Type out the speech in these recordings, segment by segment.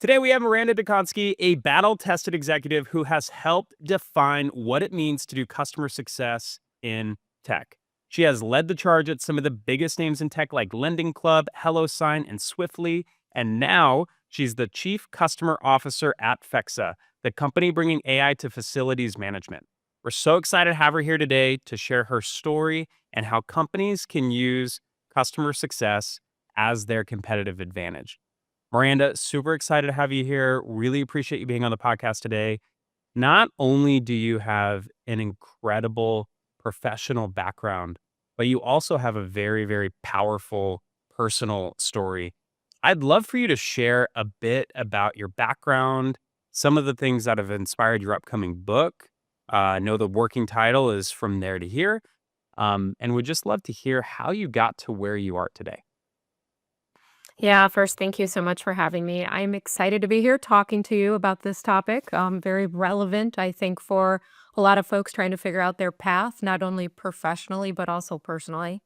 Today, we have Maranda Dziekonski, a battle tested executive who has helped define what it means to do customer success in tech. She has led the charge at some of the biggest names in tech like LendingClub, HelloSign, and Swiftly. And now she's the chief customer officer at Fexa, the company bringing AI to facilities management. We're so excited to have her here today to share her story and how companies can use customer success as their competitive advantage. Miranda, super excited to have you here. Really appreciate you being on the podcast today. Not only do you have an incredible professional background, but you also have a very, very powerful personal story. I'd love for you to share a bit about your background, some of the things that have inspired your upcoming book. I know the working title is From There to Here, and would just love to hear how you got to where you are today. Yeah, first, thank you so much for having me. I'm excited to be here talking to you about this topic. Very relevant, I think, for a lot of folks trying to figure out their path, not only professionally, but also personally.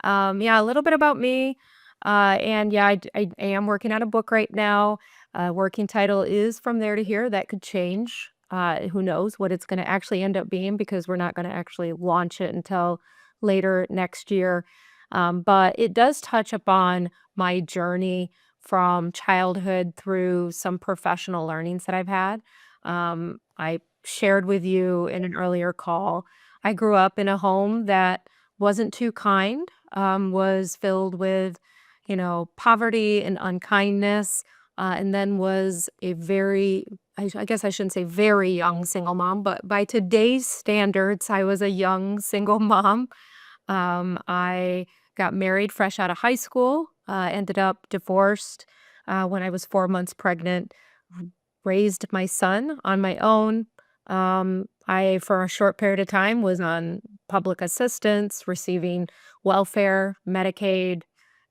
Yeah, a little bit about me. And yeah, I am working on a book right now. Working title is From There to Here. That could change. Who knows what it's going to actually end up being because we're not going to actually launch it until later next year. But it does touch upon my journey from childhood through some professional learnings that I've had. I shared with you in an earlier call. I grew up in a home that wasn't too kind, was filled with, poverty and unkindness, and then was a very, I guess I shouldn't say very young single mom, but by today's standards, I was a young single mom. I got married fresh out of high school, ended up divorced when I was 4 months pregnant, raised my son on my own. I, for a short period of time, was on public assistance, receiving welfare, Medicaid,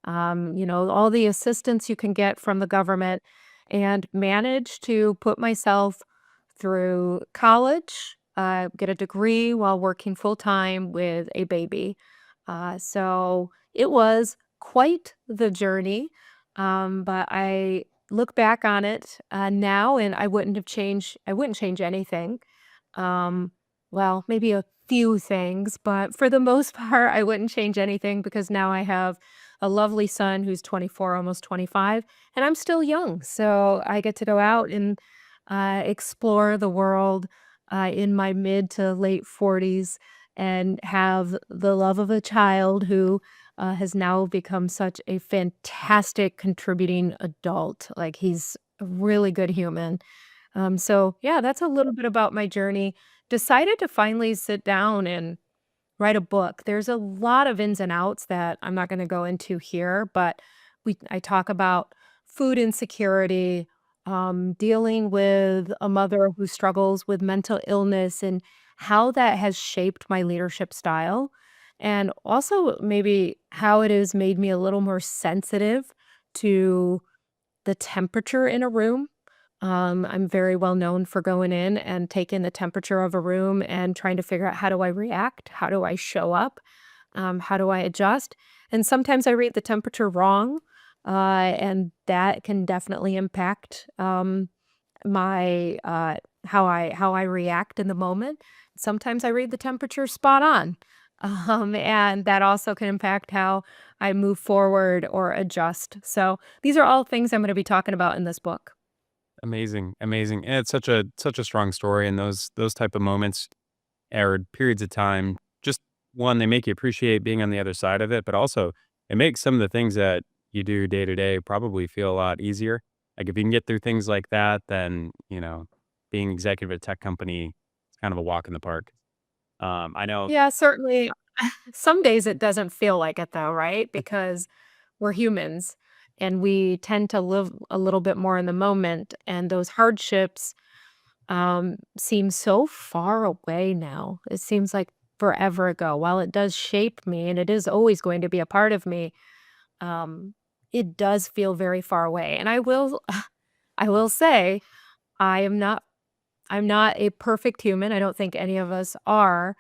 all the assistance you can get from the government, and managed to put myself through college, get a degree while working full time with a baby. So it was quite the journey. But I look back on it now, and I wouldn't change anything. Um, well, maybe a few things, but for the most part, I wouldn't change anything because now I have a lovely son who's 24, almost 25, and I'm still young. So I get to go out and explore the world in my mid to late 40s and have the love of a child who has now become such a fantastic contributing adult. Like he's a really good human. So yeah, that's a little bit about my journey. Decided to finally sit down and write a book. There's a lot of ins and outs that I'm not going to go into here, but I talk about food insecurity, dealing with a mother who struggles with mental illness and how that has shaped my leadership style, and also maybe how it has made me a little more sensitive to the temperature in a room. I'm very well known for going in and taking the temperature of a room and trying to figure out how do I react? How do I show up? How do I adjust? And sometimes I read the temperature wrong, and that can definitely impact my how I react in the moment. Sometimes I read the temperature spot on, and that also can impact how I move forward or adjust. So these are all things I'm going to be talking about in this book. Amazing, amazing. And it's such a strong story, and those type of moments or periods of time, just one, they make you appreciate being on the other side of it, but also it makes some of the things that you do day to day probably feel a lot easier. Like if you can get through things like that, then being executive at a tech company is kind of a walk in the park. I know. Yeah, certainly. Some days it doesn't feel like it though, right? Because we're humans and we tend to live a little bit more in the moment, and those hardships seem so far away now. It seems like forever ago. While it does shape me and it is always going to be a part of me, um, it does feel very far away. And I will I will say I am not I'm not a perfect human. I don't think any of us are.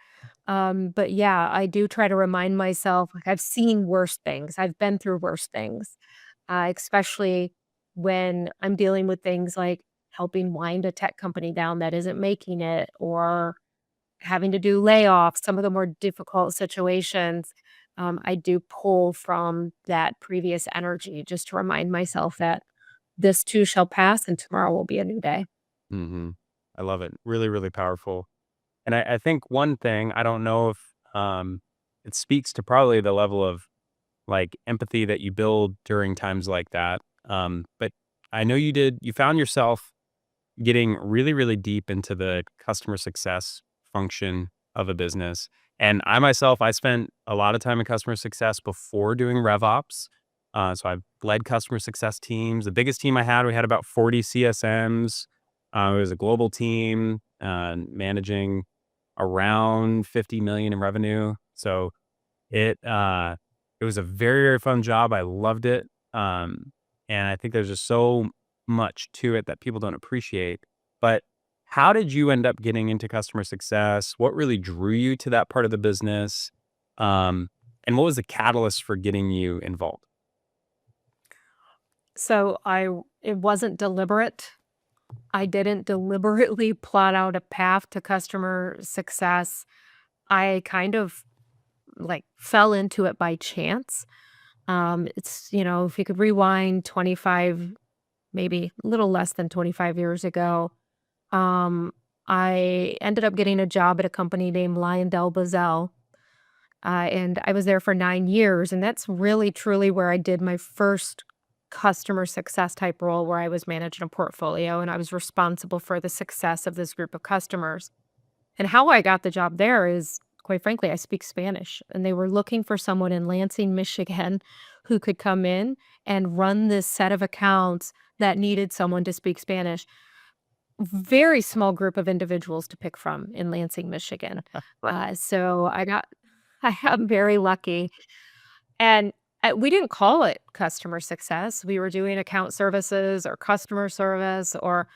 But yeah, I do try to remind myself, like, I've seen worse things. I've been through worse things, especially. when I'm dealing with things like helping wind a tech company down that isn't making it, or having to do layoffs, some of the more difficult situations, I do pull from that previous energy just to remind myself that this too shall pass and tomorrow will be a new day. Mhm. I love it. Really, really powerful. And I think one thing, I don't know if, it speaks to probably the level of, like, empathy that you build during times like that, but I know you found yourself getting really, really deep into the customer success function of a business. And I myself, I spent a lot of time in customer success before doing RevOps. So I've led customer success teams. The biggest team I had, we had about 40 CSMs. It was a global team, managing around 50 million in revenue. So it it was a very, very fun job. I loved it. And I think there's just so much to it that people don't appreciate. But how did you end up getting into customer success? What really drew you to that part of the business? Um, and what was the catalyst for getting you involved? So it wasn't deliberate. I didn't deliberately plot out a path to customer success. I kind of like fell into it by chance. If you could rewind 25, maybe a little less than 25 years ago, um, I ended up getting a job at a company named Lyondell and I was there for 9 years. And that's really truly where I did my first customer success type role, where I was managing a portfolio and I was responsible for the success of this group of customers. And how I got the job there is, quite frankly, I speak Spanish, and they were looking for someone in Lansing, Michigan, who could come in and run this set of accounts that needed someone to speak Spanish. Very small group of individuals to pick from in Lansing, Michigan. So I got very lucky, and we didn't call it customer success. We were doing account services or customer service, or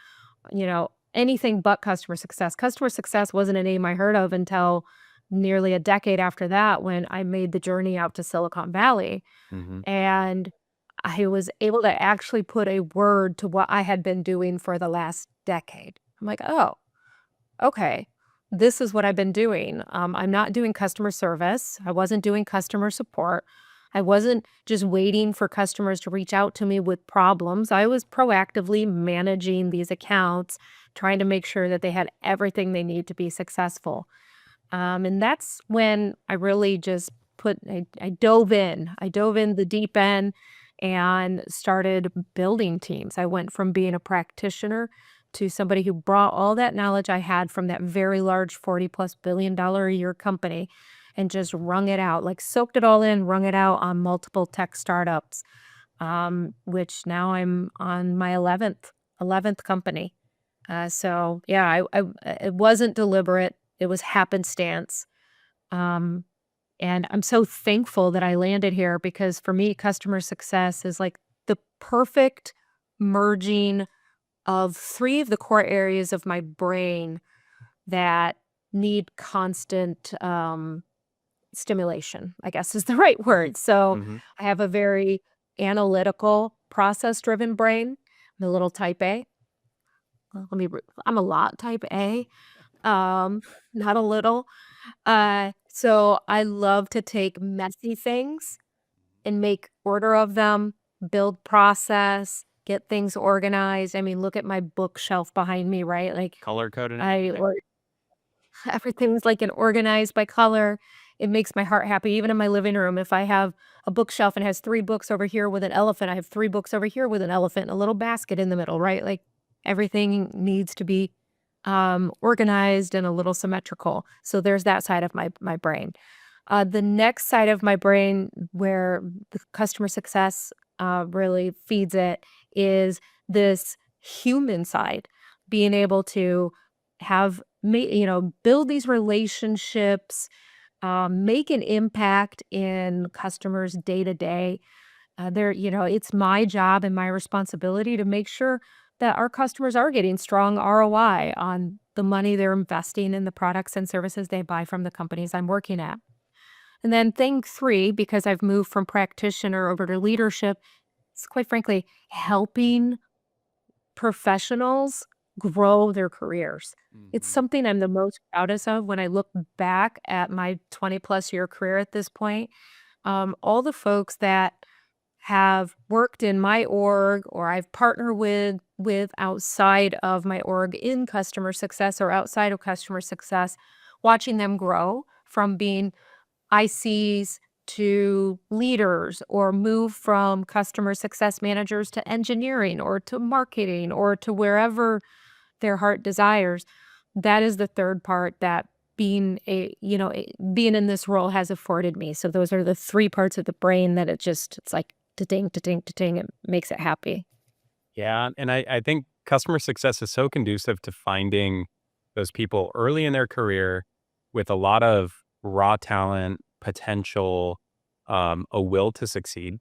anything but customer success. Customer success wasn't a name I heard of until nearly a decade after that, when I made the journey out to Silicon Valley, Hmm. and I was able to actually put a word to what I had been doing for the last decade. I'm like, "Oh, okay. This is what I've been doing. I'm not doing customer service. I wasn't doing customer support. I wasn't just waiting for customers to reach out to me with problems. I was proactively managing these accounts, trying to make sure that they had everything they need to be successful." And that's when I really just I dove in. I dove in the deep end and started building teams. I went from being a practitioner to somebody who brought all that knowledge I had from that very large 40 plus $1 billion a year company and just wrung it out, like soaked it all in, wrung it out on multiple tech startups, which now I'm on my 11th company. So yeah, it wasn't deliberate. It was happenstance. Um, and I'm so thankful that I landed here, because for me, customer success is like the perfect merging of three of the core areas of my brain that need constant stimulation, I guess is the right word. So Hmm. I have a very analytical, process driven brain. I'm a little type A. Well, I'm a lot type A, um, not a little. So I love to take messy things and make order of them, build process, get things organized. I mean, look at my bookshelf behind me, right? Like Color coded I everything. or everything's like an organized by color. It makes my heart happy. Even in my living room, if I have a bookshelf and has three books over here with an elephant, I have three books over here with an elephant and a little basket in the middle, right? Like everything needs to be organized and a little symmetrical. So there's that side of my brain. The next side of my brain, where the customer success really feeds it, is this human side, being able to build these relationships, make an impact in customers day to day. It's my job and my responsibility to make sure that our customers are getting strong ROI on the money they're investing in the products and services they buy from the companies I'm working at. And then thing three, because I've moved from practitioner over to leadership, it's quite frankly helping professionals grow their careers. It's Mhm. something I'm the most proudest of when I look back at my 20 plus year career at this point. All the folks that have worked in my org or I've partnered with outside of my org in customer success or outside of customer success, watching them grow from being ICs to leaders or move from customer success managers to engineering or to marketing or to wherever their heart desires. That is the third part that being in this role has afforded me. So those are the three parts of the brain that it's like ta-ding, ta-ding, ta-ding. It makes it happy. Yeah, and I think customer success is so conducive to finding those people early in their career with a lot of raw talent, potential, a will to succeed,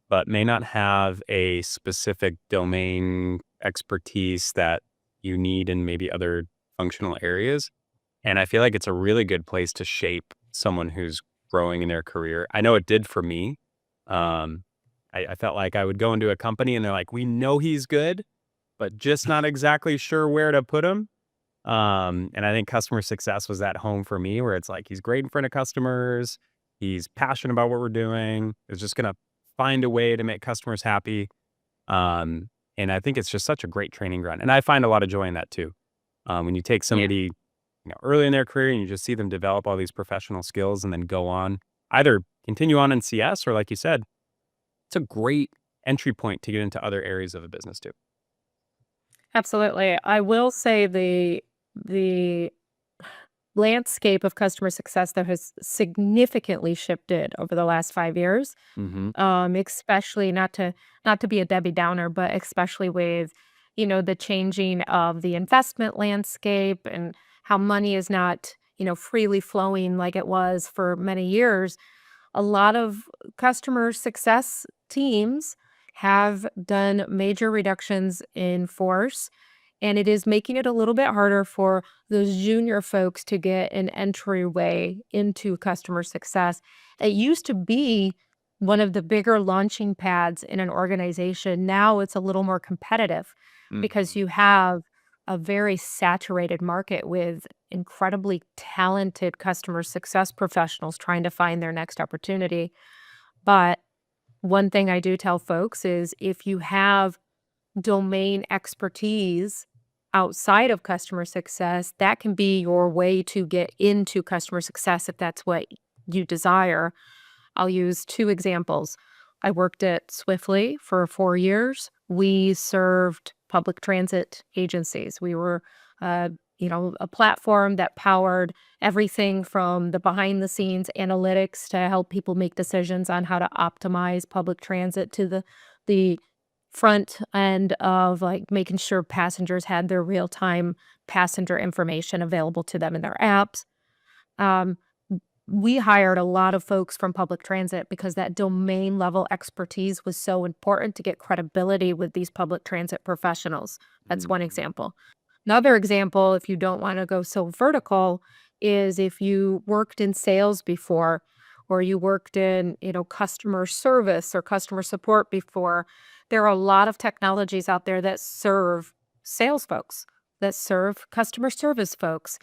but may not have a specific domain expertise that you need in maybe other functional areas. And I feel like it's a really good place to shape someone who's growing in their career. I know it did for me. Um, I felt like I would go into a company and they're like, we know he's good, but just not exactly sure where to put him. And I think customer success was that home for me where it's like he's great in front of customers. He's passionate about what we're doing. Is just going to find a way to make customers happy. And I think it's just such a great training ground. And I find a lot of joy in that too. When you take Yeah. somebody early in their career and you just see them develop all these professional skills and then go on, either continue on in CS or like you said, it's a great entry point to get into other areas of a business too. Absolutely. I will say the landscape of customer success that has significantly shifted over the last 5 years. Mhm. Especially not to be a Debbie Downer, but especially with, the changing of the investment landscape and how money is not, freely flowing like it was for many years. A lot of customer success teams have done major reductions in force, and it is making it a little bit harder for those junior folks to get an entryway into customer success. It used to be one of the bigger launching pads in an organization. Now it's a little more competitive because Mhm. you have a very saturated market with incredibly talented customer success professionals trying to find their next opportunity. But one thing I do tell folks is if you have domain expertise outside of customer success, that can be your way to get into customer success if that's what you desire. I'll use two examples. I worked at Swiftly for 4 years. We served public transit agencies. We were, a platform that powered everything from the behind the scenes analytics to help people make decisions on how to optimize public transit to the front end of like making sure passengers had their real time passenger information available to them in their apps. Um, we hired a lot of folks from public transit because that domain level expertise was so important to get credibility with these public transit professionals. That's one Mhm. example. Another example, if you don't want to go so vertical, is if you worked in sales before or you worked in, customer service or customer support before, there are a lot of technologies out there that serve sales folks, that serve customer service folks.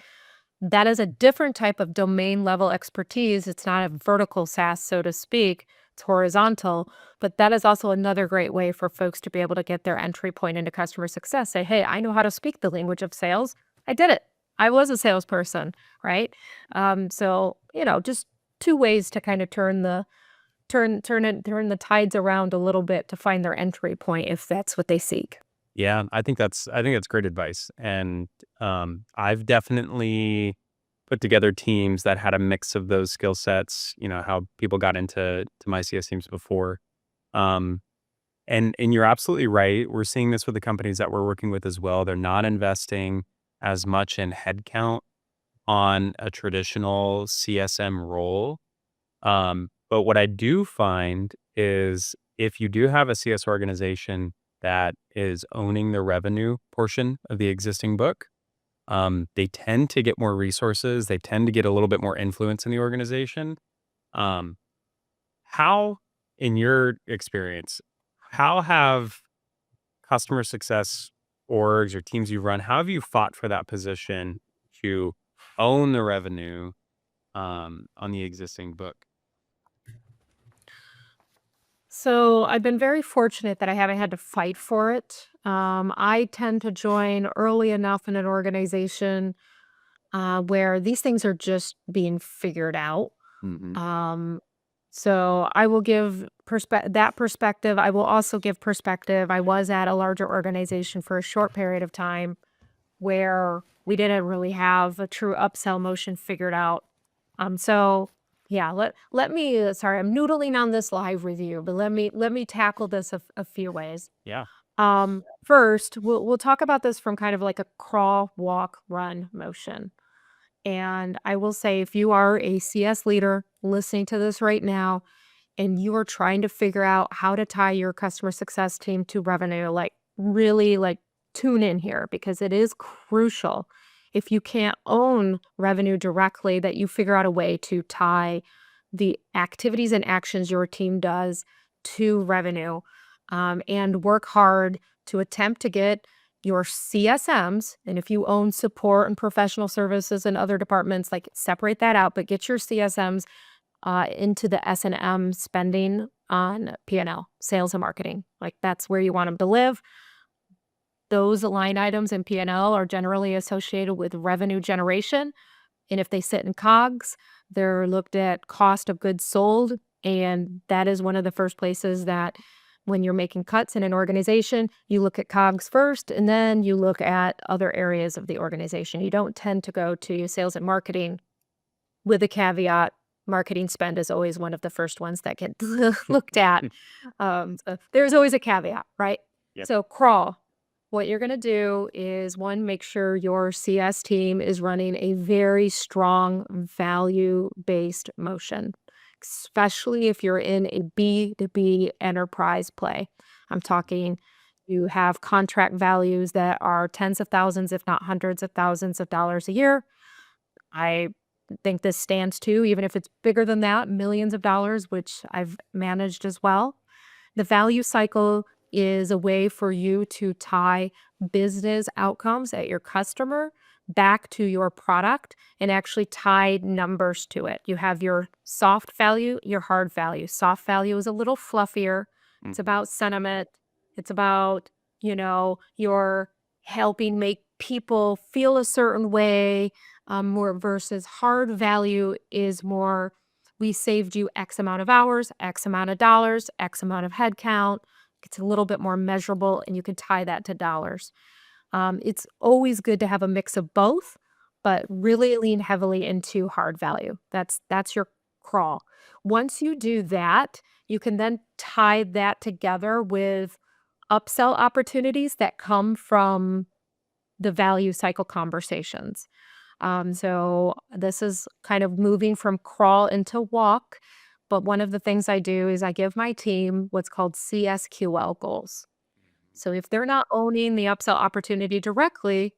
That is a different type of domain level expertise. It's not a vertical SaaS, so to speak. It's horizontal, but that is also another great way for folks to be able to get their entry point into customer success. Say, hey, I know how to speak the language of sales. I did it. I was a salesperson, right? Just two ways to kind of turn the tides around a little bit to find their entry point if that's what they seek. Yeah, I think that's great advice. And I've definitely put together teams that had a mix of those skill sets, how people got into my CS teams before. Um and you're absolutely right. We're seeing this with the companies that we're working with as well. They're not investing as much in headcount on a traditional CSM role. But what I do find is if you do have a CS organization that is owning the revenue portion of the existing book, they tend to get more resources. They tend to get a little bit more influence in the organization. Um, how, in your experience, How have customer success orgs or teams you run, how have you fought for that position to own the revenue on the existing book? So I've been very fortunate that I haven't had to fight for it. I tend to join early enough in an organization where these things are just being figured out. Hmm. Um, so I will give that perspective. I will also give perspective. I was at a larger organization for a short period of time where we didn't really have a true upsell motion figured out. So yeah, let me sorry, I'm noodling on this live review, but let me tackle this a few ways. Yeah. First, we'll talk about this from kind of like a crawl, walk, run motion. And I will say, if you are a CS leader listening to this right now, and you are trying to figure out how to tie your customer success team to revenue, like really like tune in here because it is crucial. If you can't own revenue directly, that you figure out a way to tie the activities and actions your team does to revenue, and work hard to attempt to get your CSMs. And if you own support and professional services and other departments, like separate that out, but get your CSMs into the S&M spending on P&L, sales and marketing. Like that's where you want them to live. Those line items in P&L are generally associated with revenue generation. And if they sit in COGS, they're looked at cost of goods sold. And that is one of the first places that when you're making cuts in an organization, you look at COGS first, and then you look at other areas of the organization. You don't tend to go to sales and marketing with a caveat. Marketing spend is always one of the first ones that get looked at. So there's always a caveat, right? Yep. So crawl. What you're going to do is one, make sure your CS team is running a very strong value-based motion, especially if you're in a B2B enterprise play. I'm talking you have contract values that are tens of thousands, if not hundreds of thousands of dollars a year. I think this stands too, even if it's bigger than that, millions of dollars, which I've managed as well. The value cycle is a way for you to tie business outcomes at your customer back to your product and actually tie numbers to it. You have your soft value, your hard value. Soft value is a little fluffier. It's Mhm. about sentiment. It's about, you're helping make people feel a certain way, more versus hard value is more, we saved you X amount of hours, X amount of dollars, X amount of headcount. It's a little bit more measurable and you can tie that to dollars. It's always good to have a mix of both, but really lean heavily into hard value. That's your crawl. Once you do that, you can then tie that together with upsell opportunities that come from the value cycle conversations. So this is kind of moving from crawl into walk. But one of the things I do is I give my team what's called CSQL goals. So if they're not owning the upsell opportunity directly,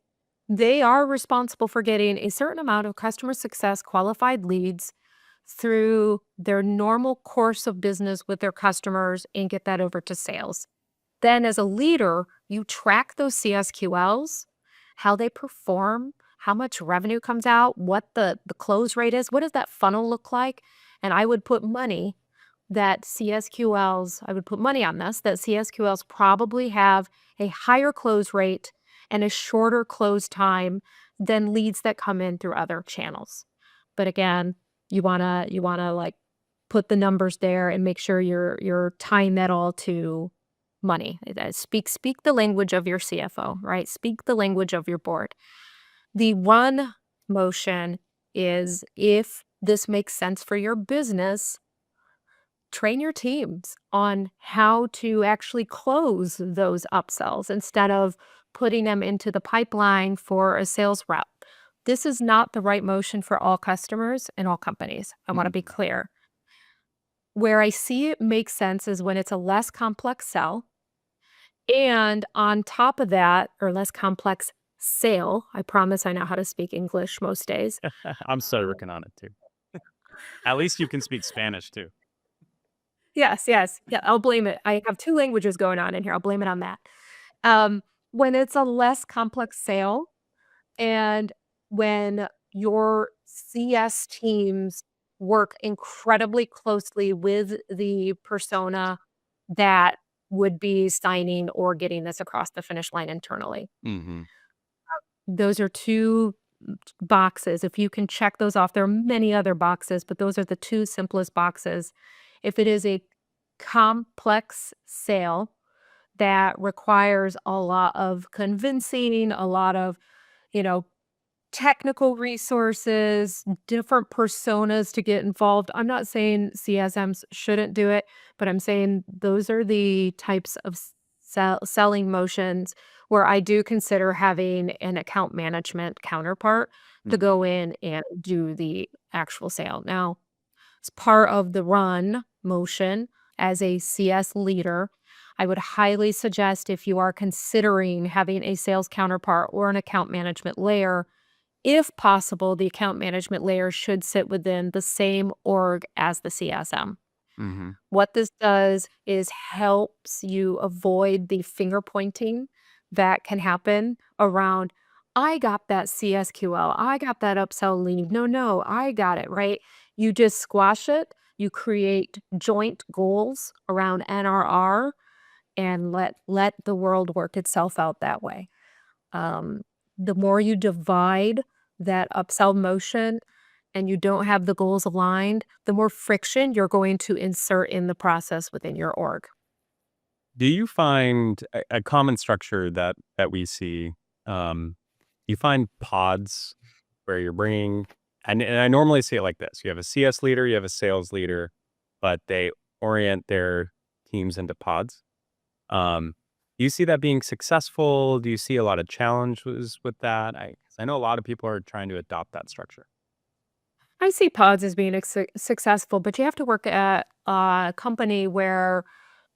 they are responsible for getting a certain amount of customer success qualified leads through their normal course of business with their customers and get that over to sales. Then as a leader, you track those CSQLs, how they perform, how much revenue comes out, what the close rate is, what does that funnel look like? And I would put money that CSQLs, I would put money on this, that CSQLs probably have a higher close rate and a shorter close time than leads that come in through other channels. But again, you wanna like put the numbers there and make sure you're tying that all to money. Speak the language of your CFO, right? Speak the language of your board. The one motion is if this makes sense for your business, train your teams on how to actually close those upsells instead of putting them into the pipeline for a sales rep. This is not the right motion for all customers and all companies. I want to be Mhm. clear. Where I see it makes sense is when it's a less complex sell. And on top of that, or less complex sale, I promise I know how to speak English most days. I'm still Um, working on it too. At least you can speak Spanish too. Yes, yes. Yeah, I'll blame it. I have 2 languages going on in here. I'll blame it on that. When it's a less complex sale and when your CS teams work incredibly closely with the persona that would be signing or getting this across the finish line internally. Hmm. Those are 2 boxes. If you can check those off, there are many other boxes, but those are the 2 simplest boxes. If it is a complex sale that requires a lot of convincing, a lot of, you know, technical resources, different personas to get involved. I'm not saying CSMs shouldn't do it, but I'm saying those are the types of selling motions where I do consider having an account management counterpart to go in and do the actual sale. Now, as part of the run motion as a CS leader, I would highly suggest if you are considering having a sales counterpart or an account management layer, if possible, the account management layer should sit within the same org as the CSM. Hmm. What this does is helps you avoid the finger pointing that can happen around, I got that CSQL, I got that upsell lead. No, no, I got it, right? You just squash it. You create joint goals around NRR and let the world work itself out that way. Um, the more you divide that upsell motion and you don't have the goals aligned, the more friction you're going to insert in the process within your org. Do you find a common structure that we see? You find pods where you're bringing, and I normally see it like this: you have a CS leader, you have a sales leader, but they orient their teams into pods. Do you see that being successful? Do you see a lot of challenges with that? 'Cause I know a lot of people are trying to adopt that structure. I see pods as being successful, but you have to work at a company where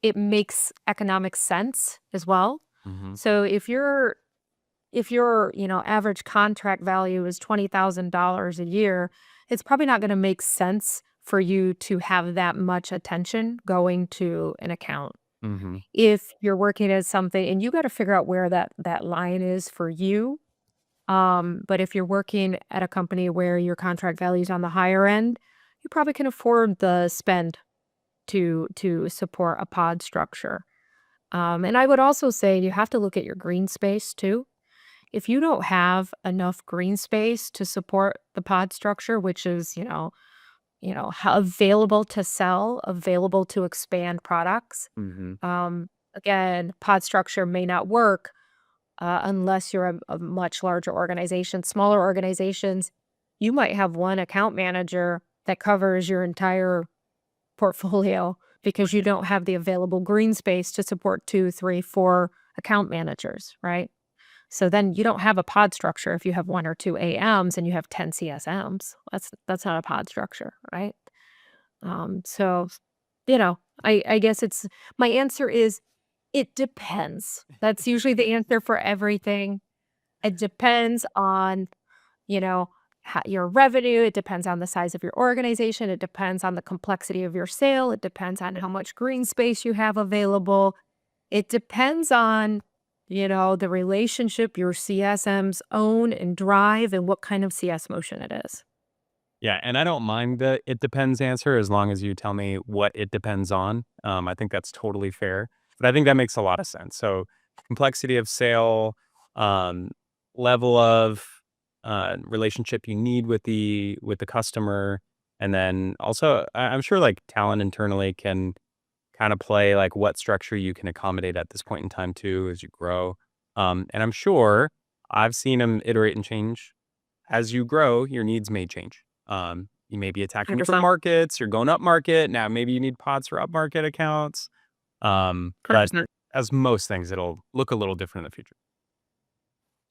it makes economic sense as well. Hmm. So if your average contract value is $20,000 a year, it's probably not going to make sense for you to have that much attention going to an account. Hmm. If you're working as something and you got to figure out where that line is for you. But if you're working at a company where your contract value is on the higher end, you probably can afford the spend to support a pod structure. And I would also say you have to look at your green space too. If you don't have enough green space to support the pod structure, which is, available to sell, available to expand products, Hmm. again, pod structure may not work unless you're a much larger organization. Smaller organizations, you might have one account manager that covers your entire portfolio because you don't have the available green space to support two, three, four account managers, right? So then you don't have a pod structure if you have one or two AMs and you have 10 CSMs. That's not a pod structure, right? So I guess it's my answer is it depends. That's usually the answer for everything. It depends on, you know, your revenue. It depends on the size of your organization. It depends on the complexity of your sale. It depends on how much green space you have available. It depends on, the relationship your CSMs own and drive and what kind of CS motion it is. Yeah, and I don't mind the "it depends" answer as long as you tell me what it depends on. I think that's totally fair, but I think that makes a lot of sense. So, complexity of sale, um, level of, relationship you need with the customer, and then also, I'm sure, like, talent internally can kinda play, like, what structure you can accommodate at this point in time too as you grow. And I'm sure I've seen them iterate and change as you grow, your needs may change. You may be attacking different 100%. markets, you're going up market. Now, maybe you need pods for up market accounts. But 100%. as most things, it'll look a little different in the future.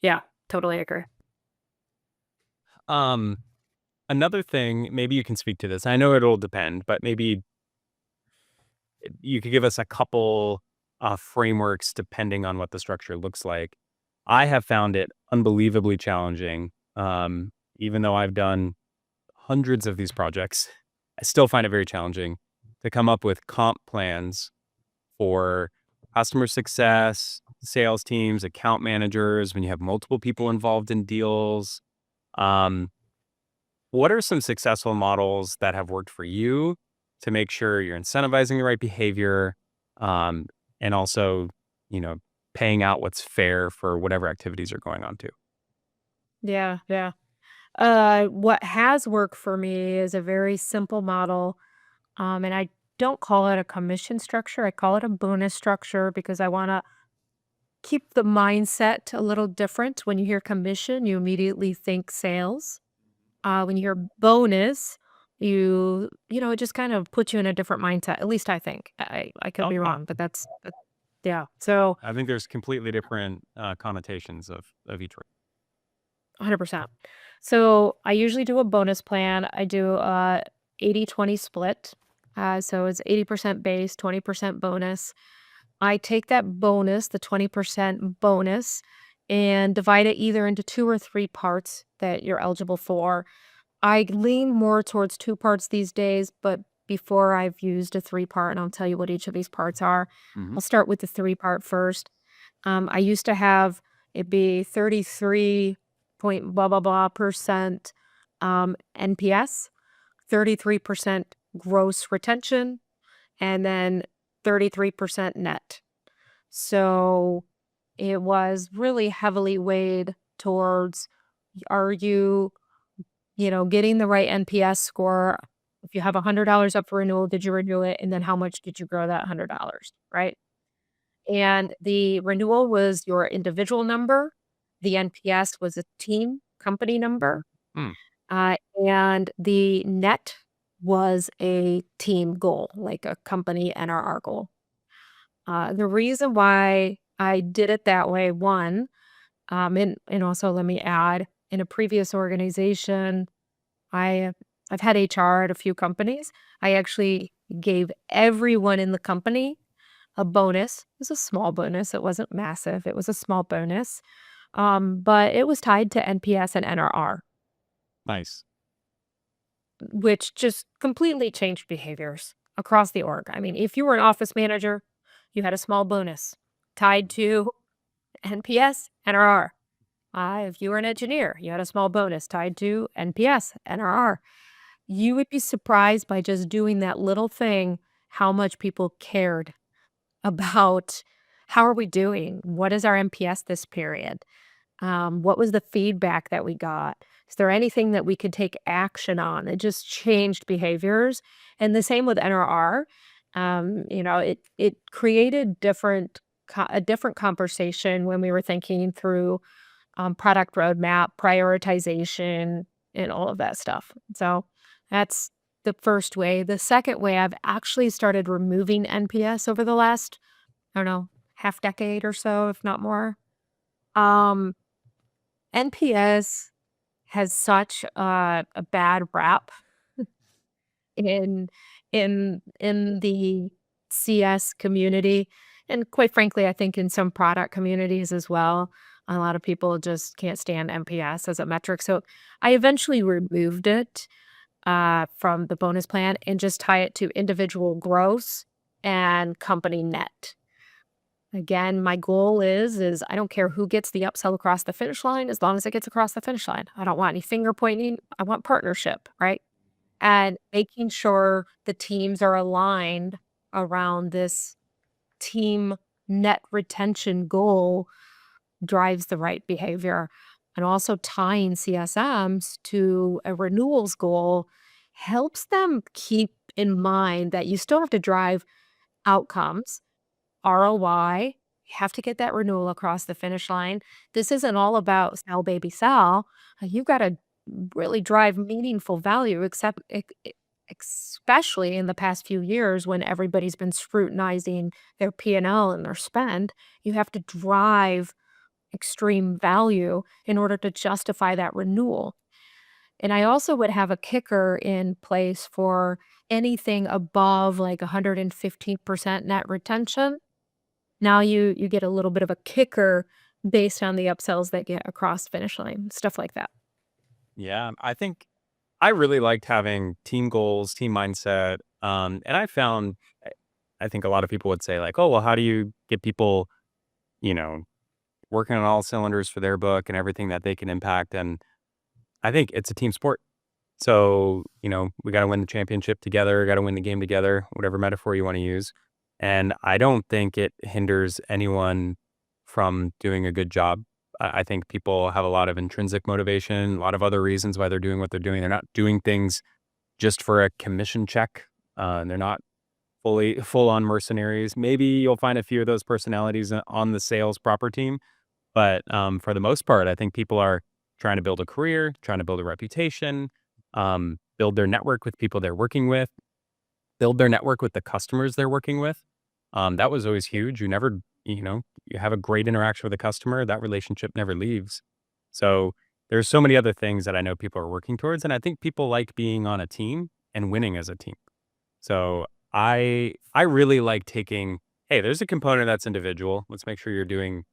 Yeah, totally agree. Um, Another thing, maybe you can speak to this. I know it'll depend, but maybe you could give us a couple frameworks depending on what the structure looks like. I have found it unbelievably challenging. Even though I've done hundreds of these projects, I still find it very challenging to come up with comp plans for customer success, sales teams, account managers, when you have multiple people involved in deals. Um, what are some successful models that have worked for you to make sure you're incentivizing the right behavior, um, and also, you know, paying out what's fair for whatever activities are going on too? Yeah, yeah. What has worked for me is a very simple model, and I don't call it a commission structure. I call it a bonus structure because I want to keep the mindset a little different. When you hear commission, you immediately think sales. When you hear bonus, it just kind of puts you in a different mindset. At least I think. I could Oh, be yeah. wrong, but yeah. So I think there's completely different connotations of each. 100%. So I usually do a bonus plan. I do a 80-20 split. So it's 80% base, 20% bonus. I take that bonus, the 20% bonus, and divide it either into two or three parts that you're eligible for. I lean more towards two parts these days, but before I've used a three part, and I'll tell you what each of these parts are. Mhm. I'll start with the three part first. I used to have it be 33 point blah blah blah percent NPS, 33% gross retention, and then 33% net. So it was really heavily weighed towards, are you getting the right NPS score? If you have $100 up for renewal, did you renew it? And then how much did you grow that $100? Right. And the renewal was your individual number. The NPS was a team company number. Mm. And the net was a team goal, like a company NRR goal. The reason why I did it that way, one, and also let me add, in a previous organization, I I've had HR at a few companies. I actually gave everyone in the company a bonus. It was a small bonus. It wasn't massive. It was a small bonus. But it was tied to NPS and NRR, Nice. which just completely changed behaviors across the org. I mean, if you were an office manager, you had a small bonus tied to NPS, NRR. If you were an engineer, you had a small bonus tied to NPS, NRR. You would be surprised by just doing that little thing how much people cared about how are we doing? What is our NPS this period? What was the feedback that we got? Is there anything that we could take action on? It just changed behaviors. And the same with NRR. It created a different conversation when we were thinking through product roadmap, prioritization, and all of that stuff. So that's the first way. The second way, I've actually started removing NPS over the last, I don't know, half decade or so, if not more. Um, NPS has such a bad rap in in the CS community, and quite frankly, I think in some product communities as well. A lot of people just can't stand NPS as a metric. So I eventually removed it from the bonus plan and just tie it to individual gross and company net. Again, my goal is I don't care who gets the upsell across the finish line as long as it gets across the finish line. I don't want any finger pointing. I want partnership, right? And making sure the teams are aligned around this team net retention goal drives the right behavior. And also tying CSMs to a renewals goal helps them keep in mind that you still have to drive outcomes, ROI. You have to get that renewal across the finish line. This isn't all about sell, baby, sell. You've got to really drive meaningful value, especially in the past few years when everybody's been scrutinizing their P&L and their spend. You have to drive extreme value in order to justify that renewal. And I also would have a kicker in place for anything above like 115% net retention. Now you get a little bit of a kicker based on the upsells that get across finish line, stuff like that. Yeah, I think I really liked having team goals, team mindset, and I found I think a lot of people would say like, "Oh, well, how do you get people, you know, working on all cylinders for their book and everything that they can impact?" And I think it's a team sport. So, we gotta win the championship together, gotta win the game together, whatever metaphor you wanna use. And I don't think it hinders anyone from doing a good job. I think people have a lot of intrinsic motivation, a lot of other reasons why they're doing what they're doing. They're not doing things just for a commission check. They're not full on mercenaries. Maybe you'll find a few of those personalities on the sales proper team, but, for the most part, I think people are trying to build a career, trying to build a reputation, build their network with people they're working with, build their network with the customers they're working with. That was always huge. You have a great interaction with a customer, that relationship never leaves. So, there's so many other things that I know people are working towards, and I think people like being on a team and winning as a team. So, I really like taking, "Hey, there's a component that's individual. Let's make sure you're doing,"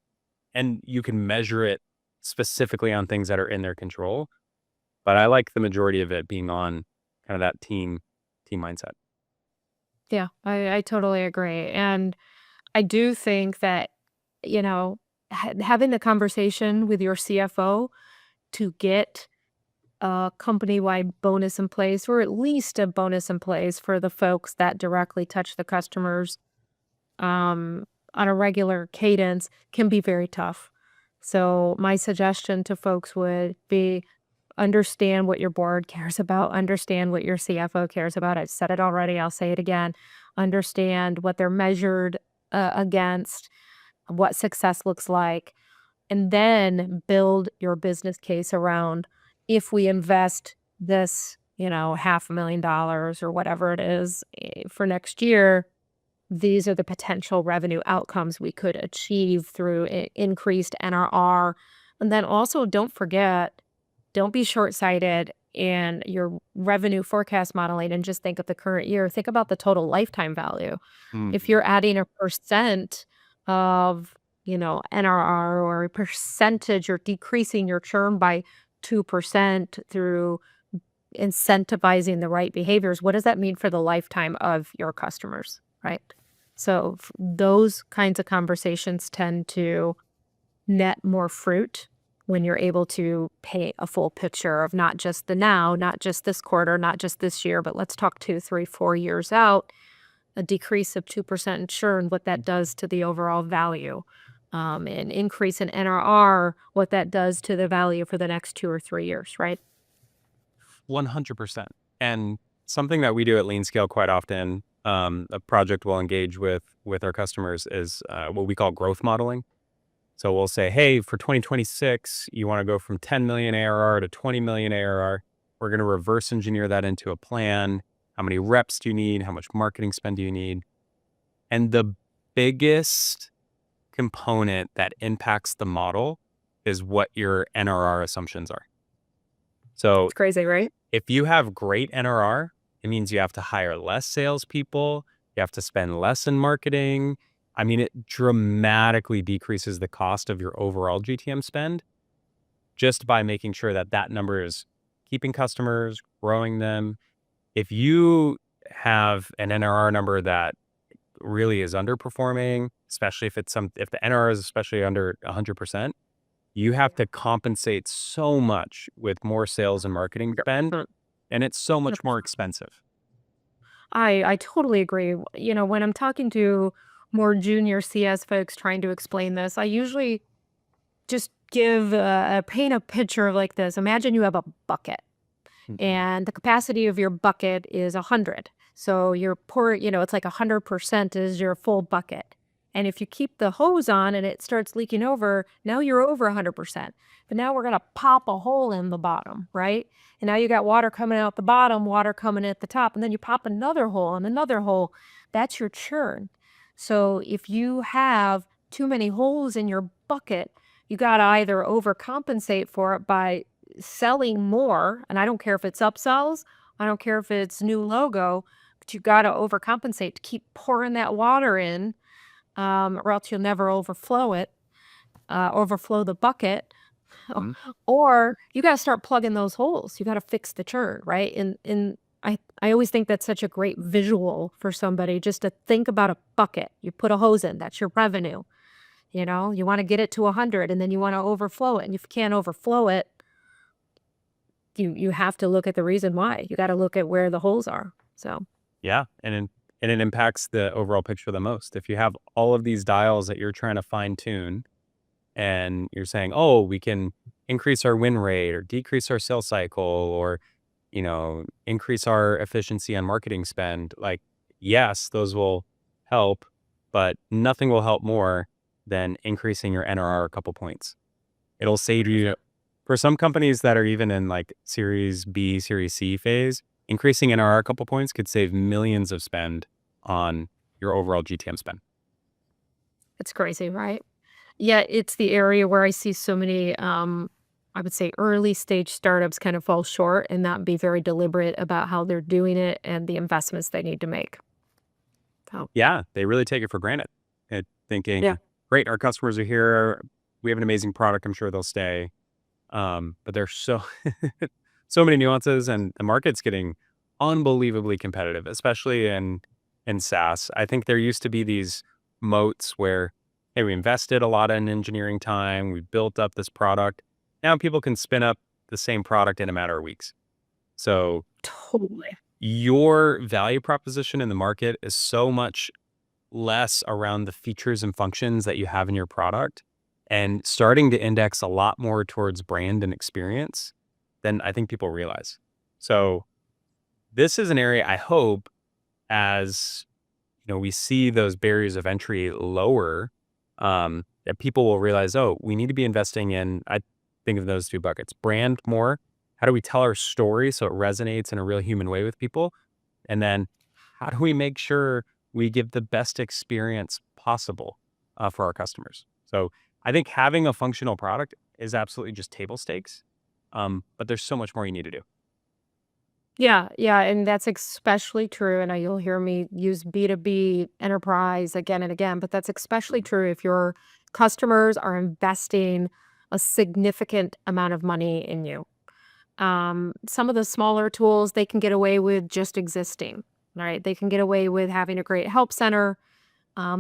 and you can measure it specifically on things that are in their control, but I like the majority of it being on kind of that team mindset. Yeah, I totally agree. And I do think that, you know, having the conversation with your CFO to get a company-wide bonus in place, or at least a bonus in place for the folks that directly touch the customers um, on a regular cadence, can be very tough. So my suggestion to folks would be understand what your board cares about, understand what your CFO cares about. I've said it already, I'll say it again. Understand what they're measured against, what success looks like, and then build your business case around if we invest this, $500,000 or whatever it is for next year, these are the potential revenue outcomes we could achieve through increased NRR. And then also don't forget, don't be short-sighted in your revenue forecast modeling and just think of the current year. Think about the total lifetime value. If Mhm. you're adding a percent of, NRR, or a percentage, or decreasing your churn by 2% through incentivizing the right behaviors, what does that mean for the lifetime of your customers, right? So those kinds of conversations tend to net more fruit when you're able to paint a full picture of not just the now, not just this quarter, not just this year, but let's talk 2, 3, 4 years out. A decrease of 2% in churn, what that does to the overall value, an increase in NRR, what that does to the value for the next 2 or 3 years, right? 100%. And something that we do at Lean Scale quite often, a project we'll engage with our customers is, what we call growth modeling. So we'll say, "Hey, for 2026, you wanna go from 10 million ARR to 20 million ARR. We're gonna reverse engineer that into a plan. How many reps do you need? How much marketing spend do you need?" And the biggest component that impacts the model is what your NRR assumptions are. So It's crazy, right? if you have great NRR, it means you have to hire less salespeople, you have to spend less in marketing. I mean, it dramatically decreases the cost of your overall GTM spend just by making sure that that number is keeping customers, growing them. If you have an NRR number that really is underperforming, especially if the NRR is especially under 100%, you have to compensate so much with more sales and marketing spend, Mm, and it's so much more 100%. expensive. I totally agree. When I'm talking to more junior CS folks trying to explain this, I usually just give paint a picture like this. Imagine you have a bucket, Mhm. and the capacity of your bucket is 100. So you're pour, it's like 100% is your full bucket. And if you keep the hose on and it starts leaking over, now you're over 100%. But now we're going to pop a hole in the bottom, right? And now you got water coming out the bottom, water coming at the top, and then you pop another hole and another hole. That's your churn. So if you have too many holes in your bucket, you got to either overcompensate for it by selling more, and I don't care if it's upsells, I don't care if it's new logo, but you gotta overcompensate to keep pouring that water in, or else you'll never overflow the bucket. Mhm. Or you gotta start plugging those holes. You gotta fix the churn, right? And I always think that's such a great visual for somebody just to think about a bucket. You put a hose in, that's your revenue. You wanna get it to 100 and then you wanna overflow it. And if you can't overflow it, you have to look at the reason why. You gotta look at where the holes are. So, Yeah, and it impacts the overall picture the most. If you have all of these dials that you're trying to fine tune, and you're saying, "Oh, we can increase our win rate or decrease our sales cycle or, increase our efficiency on marketing spend." Like, yes, those will help, but nothing will help more than increasing your NRR a couple points. It'll save you for some companies that are even in like Series B, Series C phase, increasing NRR a couple points could save millions of spend on your overall GTM spend. it's crazy, right? Yeah, it's the area where I see so many, I would say early stage startups kind of fall short and not be very deliberate about how they're doing it and the investments they need to make. So, Yeah, they really take it for granted, yeah. thinking, "Great, our customers are here. We have an amazing product. I'm sure they'll stay." But there's so so many nuances, and the market's getting unbelievably competitive, especially in SaaS. I think there used to be these moats where, hey, we invested a lot in engineering time, we built up this product. Now people can spin up the same product in a matter of weeks. So Totally. your value proposition in the market is so much less around the features and functions that you have in your product and starting to index a lot more towards brand and experience than I think people realize. So this is an area I hope as we see those barriers of entry lower, that people will realize, oh, we need to be investing in, I think of those two buckets, brand more. How do we tell our story so it resonates in a real human way with people? And then how do we make sure we give the best experience possible for our customers? So I think having a functional product is absolutely just table stakes. But there's so much more you need to do. Yeah, yeah, and that's especially true, and you'll hear me use B2B enterprise again and again, but that's especially Mhm. true if your customers are investing a significant amount of money in you. Some of the smaller tools, they can get away with just existing, right? They can get away with having a great help center,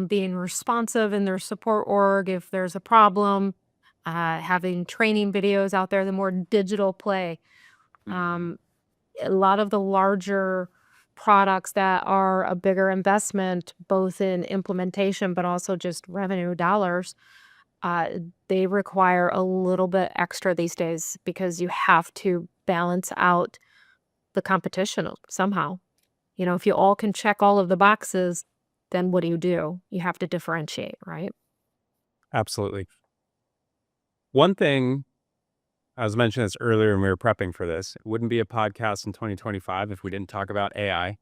being responsive in their support org if there's a problem, having training videos out there, the more digital play. Mhm. Um, a lot of the larger products that are a bigger investment, both in implementation but also just revenue dollars, uh, they require a little bit extra these days because you have to balance out the competition somehow. If you all can check all of the boxes, then what do? You have to differentiate, right? Absolutely. One thing I was mentioning this earlier when we were prepping for this, it wouldn't be a podcast in 2025 if we didn't talk about AI.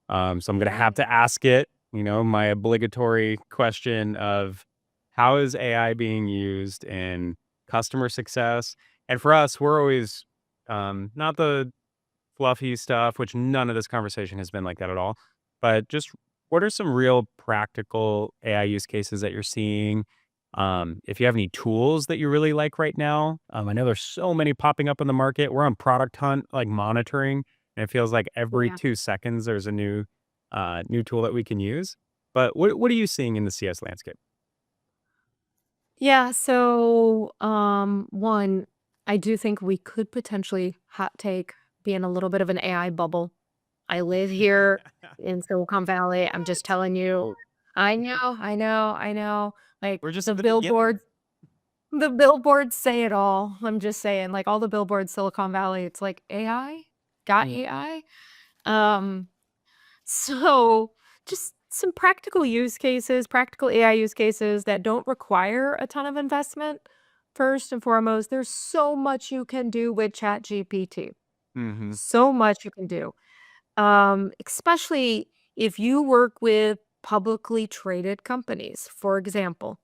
So I'm going to have Right. to ask it, my obligatory question of how is AI being used in customer success? And for us, we're always not the fluffy stuff, which none of this conversation has been like that at all, but just what are some real practical AI use cases that you're seeing? If you have any tools that you really like right now, I know there's so many popping up in the market. We're on product hunt, like monitoring, and it feels like every Yeah. 2 seconds there's a new tool that we can use. But what are you seeing in the CS landscape? Yeah, so one, I do think we could potentially hot take be in a little bit of an AI bubble. I live here in Silicon Valley. I'm just What? telling you. I know, I know, I know. Like We're just the at the beginning. billboards say it all. I'm just saying, like all the billboards, Silicon Valley, it's like AI, got AI. Um, so just some practical use cases, practical AI use cases that don't require a ton of investment. First and foremost, there's so much you can do with ChatGPT. Mm-hmm. So much you can do. Especially if you work with publicly traded companies. For example,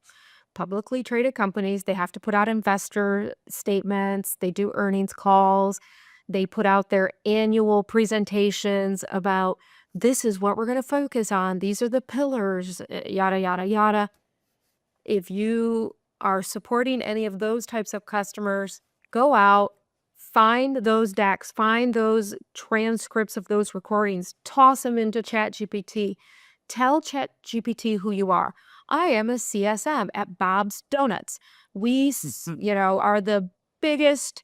publicly traded companies, they have to put out investor statements, they do earnings calls, they put out their annual presentations about this is what we're going to focus on, these are the pillars, yada, yada, yada. If you are supporting any of those types of customers, go out, find those decks, find those transcripts of those recordings, toss them into ChatGPT. Tell ChatGPT who you are. I am a CSM at Bob's Donuts. We, are the biggest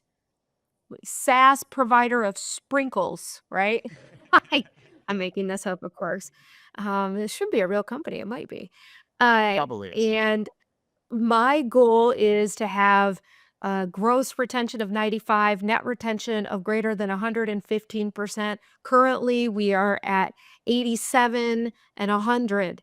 SaaS provider of sprinkles, right? I, I'm making this up, of course. It should be a real company. It might be. Probably is. And my goal is to have a gross retention of 95, net retention of greater than 115%. Currently, we are at 87 and 100.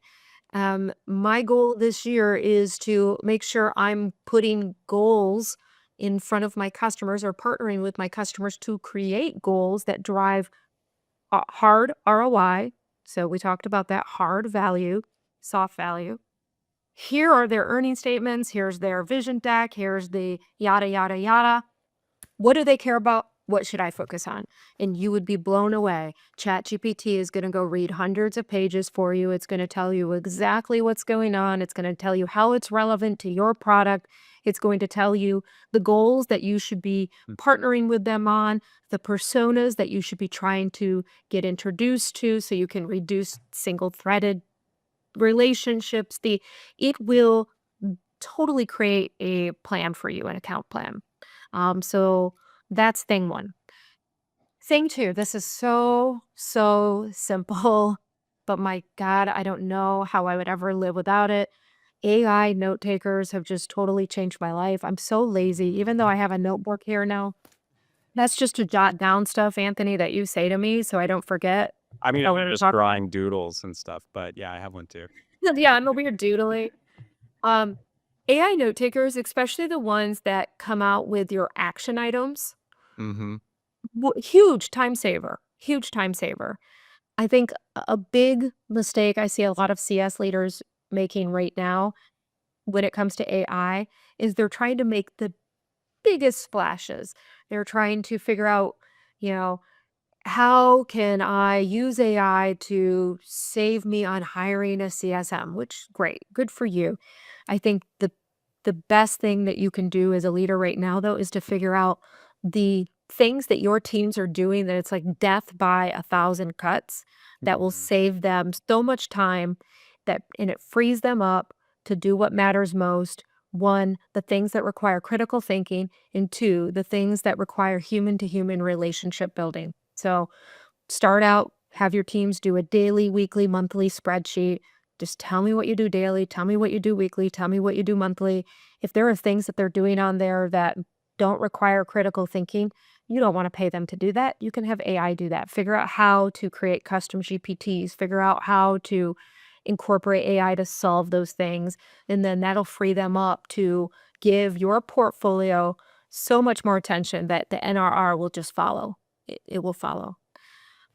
My goal this year is to make sure I'm putting goals in front of my customers or partnering with my customers to create goals that drive hard ROI. So we talked about that hard value, soft value. Here are their earning statements. Here's their vision deck. Here's the yada, yada, yada. What do they care about? What should I focus on? And you would be blown away. ChatGPT is going to go read hundreds of pages for you. It's going to tell you exactly what's going on. It's going to tell you how it's relevant to your product. It's going to tell you the goals that you should be partnering with them on, the personas that you should be trying to get introduced to so you can reduce single-threaded relationships. It will totally create a plan for you, an account plan. So that's thing one. Thing two, this is so simple, but my God, I don't know how I would ever live without it. AI note takers have just totally changed my life. I'm so lazy, even though I have a notebook here now. That's just to jot down stuff, Anthony, that you say to me so I don't forget. I mean, Oh, I'm we're just talking. drawing doodles and stuff, but yeah, I have one too. Yeah, I'm over here doodling. AI note takers, especially the ones that come out with your action items, Mm-hmm. huge time saver. Huge time saver. I think a big mistake I see a lot of CS leaders making right now when it comes to AI is they're trying to make the biggest splashes. They're trying to figure out, you know, how can I use AI to save me on hiring a CSM? Which great, good for you. I think the best thing that you can do as a leader right now though is to figure out the things that your teams are doing that it's like death by 1,000 cuts that will Mm-hmm. save them so much time and it frees them up to do what matters most. One, the things that require critical thinking, and two, the things that require human to human relationship building. So start out, have your teams do a daily, weekly, monthly spreadsheet. Just tell me what you do daily, tell me what you do weekly, tell me what you do monthly. If there are things that they're doing on there that don't require critical thinking, you don't want to pay them to do that. You can have AI do that. Figure out how to create custom GPTs, figure out how to incorporate AI to solve those things. And then that'll free them up to give your portfolio so much more attention that the NRR will just follow. It will follow.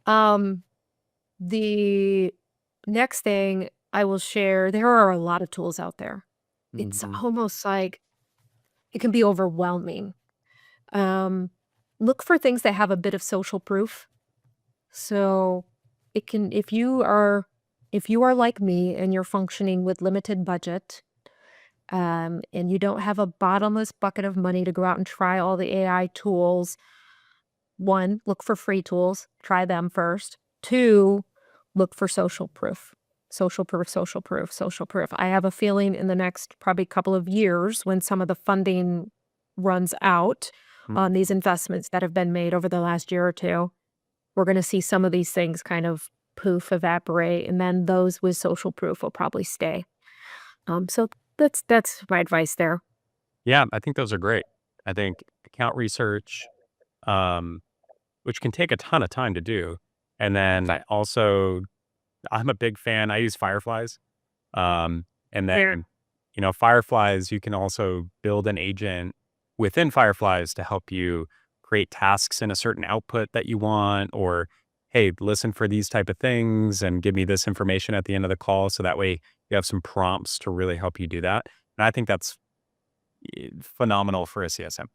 Um, the next thing I will share, there are a lot of tools out there. It's Mm-hmm. almost like it can be overwhelming. Um, look for things that have a bit of social proof. So it can, if you are like me and you're functioning with limited budget, and you don't have a bottomless bucket of money to go out and try all the AI tools, one, look for free tools, try them first. Two, look for social proof. Social proof, social proof, social proof. I have a feeling in the next probably couple of years when some of the funding runs out on these investments that have been made over the last year or two, we're going to see some of these things kind of poof, evaporate, and then those with social proof will probably stay. So that's my advice there. Yeah, I think those are great. I think account research, um, which can take a ton of time to do. And then I'm a big fan. I use Fireflies. And There. then, Fireflies, you can also build an agent within Fireflies to help you create tasks in a certain output that you want, or, hey, listen for these type of things and give me this information at the end of the call. So that way you have some prompts to really help you do that. And I think that's phenomenal for a CSM.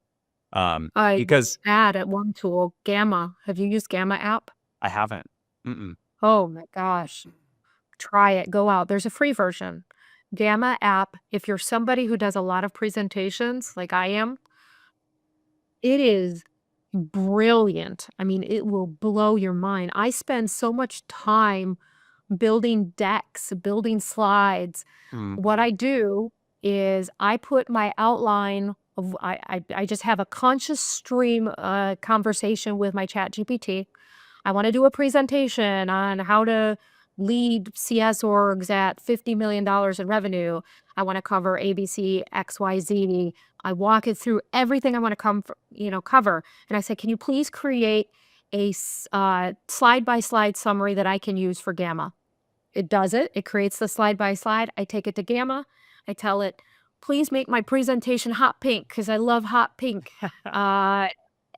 I Because add at one tool, Gamma. Have you used Gamma app? I haven't. Mm-mm. Oh my gosh. Try it. Go out. There's a free version. Gamma app, if you're somebody who does a lot of presentations like I am, it is brilliant. I mean, it will blow your mind. I spend so much time building decks, building slides. Mm. What I do is I put my outline of I just have a conscious stream conversation with my chat GPT. I want to do a presentation on how to lead CS orgs at $50 million in revenue. I want to cover ABC, XYZ. I walk it through everything I want to cover. And I say, can you please create a slide by slide summary that I can use for Gamma? It does it. It creates the slide by slide. I take it to Gamma. I tell it, please make my presentation hot pink because I love hot pink. Uh,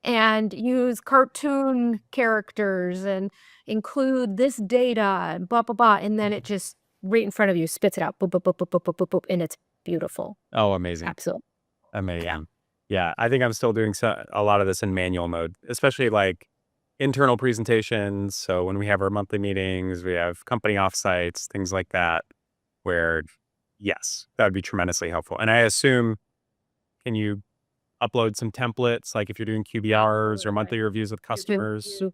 and use cartoon characters and include this data and blah, blah, blah. And then it just right in front of you spits it out. Boop, boop, boop, boop, boop, boop, boop, boop, and it's beautiful. Oh, amazing. Absolutely. Yeah. Amazing. Yeah, I think I'm still doing a lot of this in manual mode, especially like internal presentations. So when we have our monthly meetings, we have company offsites, things like that, where yes, that would be tremendously helpful. And I assume, can you upload some templates, like if you're doing QBRs or monthly reviews with You can customers? do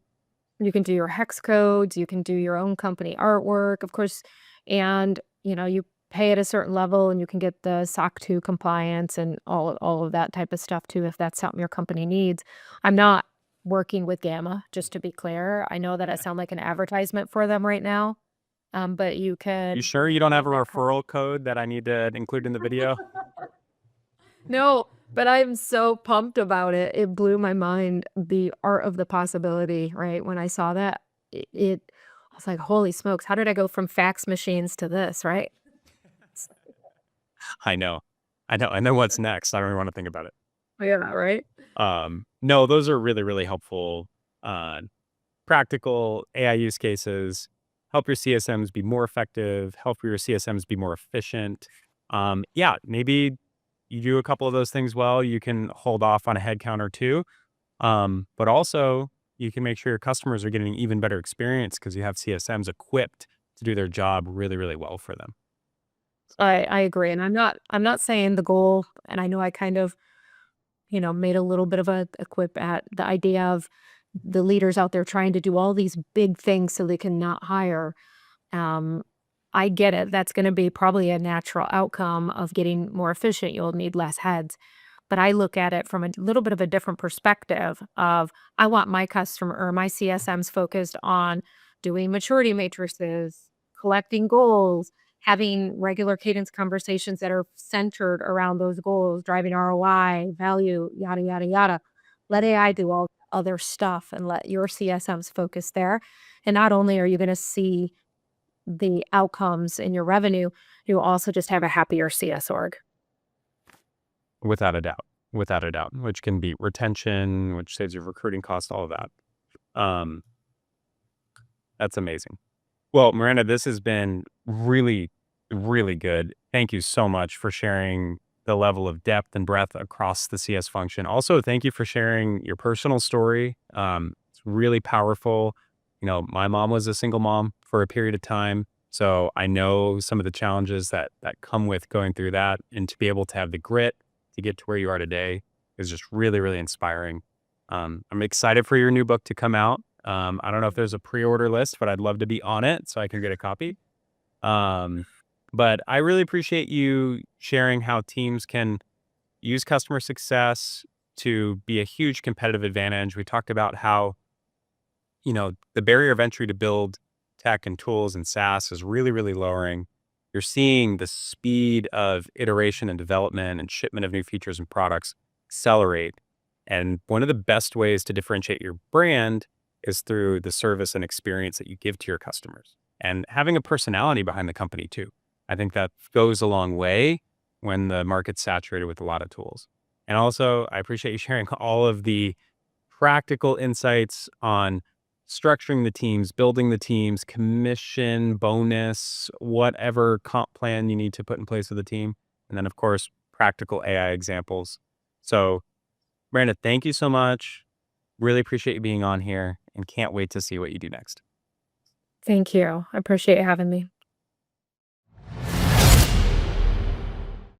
you can do your hex codes, you can do your own company artwork, of course, and, you pay at a certain level and you can get the SOC 2 compliance and all of that type of stuff too if that's something your company needs. I'm not working with Gamma, just to be clear. I know that I sound like an advertisement for them right now, but you You could sure you don't have get a that referral code that I need to include in the video? No, but I'm so pumped about it. It blew my mind, the art of the possibility, right? When I saw that, I was like, "Holy smokes, how did I go from fax machines to this?" Right? I know. I know. And then what's next? I don't even want to think about it. Yeah, right? No, those are really, really helpful, uh, practical AI use cases. Help your CSMs be more effective, help your CSMs be more efficient. Yeah, maybe you do a couple of those things well, you can hold off on a headcount or two. But also you can make sure your customers are getting an even better experience because you have CSMs equipped to do their job really, really well for them. I agree, and I'm not saying the goal, and I know I kind of, made a little bit of a quip at the idea of the leaders out there trying to do all these big things so they can not hire. Um, I get it. That's gonna be probably a natural outcome of getting more efficient. You'll need less heads. But I look at it from a little bit of a different perspective of I want my customer or my CSMs focused on doing maturity matrices, collecting goals, having regular cadence conversations that are centered around those goals, driving ROI, value, yada, yada, yada. Let AI do all other stuff and let your CSMs focus there. And not only are you going to see the outcomes in your revenue, you'll also just have a happier CS org. Without a doubt. Without a doubt, which can be retention, which saves you recruiting costs, all of that. Um, that's amazing. Well, Miranda, this has been really, really good. Thank you so much for sharing the level of depth and breadth across the CS function. Also, thank you for sharing your personal story. It's really powerful. My mom was a single mom for a period of time, so I know some of the challenges that come with going through that, and to be able to have the grit to get to where you are today is just really, really inspiring. I'm excited for your new book to come out. I don't know if there's a pre-order list, but I'd love to be on it so I can get a copy. Um, but I really appreciate you sharing how teams can use customer success to be a huge competitive advantage. We talked about how, the barrier of entry to build tech and tools and SaaS is really, really lowering. You're seeing the speed of iteration and development and shipment of new features and products accelerate. And one of the best ways to differentiate your brand is through the service and experience that you give to your customers and having a personality behind the company too. I think that goes a long way when the market's saturated with a lot of tools. And also, I appreciate you sharing all of the practical insights on structuring the teams, building the teams, commission, bonus, whatever comp plan you need to put in place with the team. And then, of course, practical AI examples. So, Miranda, thank you so much. Really appreciate you being on here and can't wait to see what you do next. Thank you. I appreciate you having me.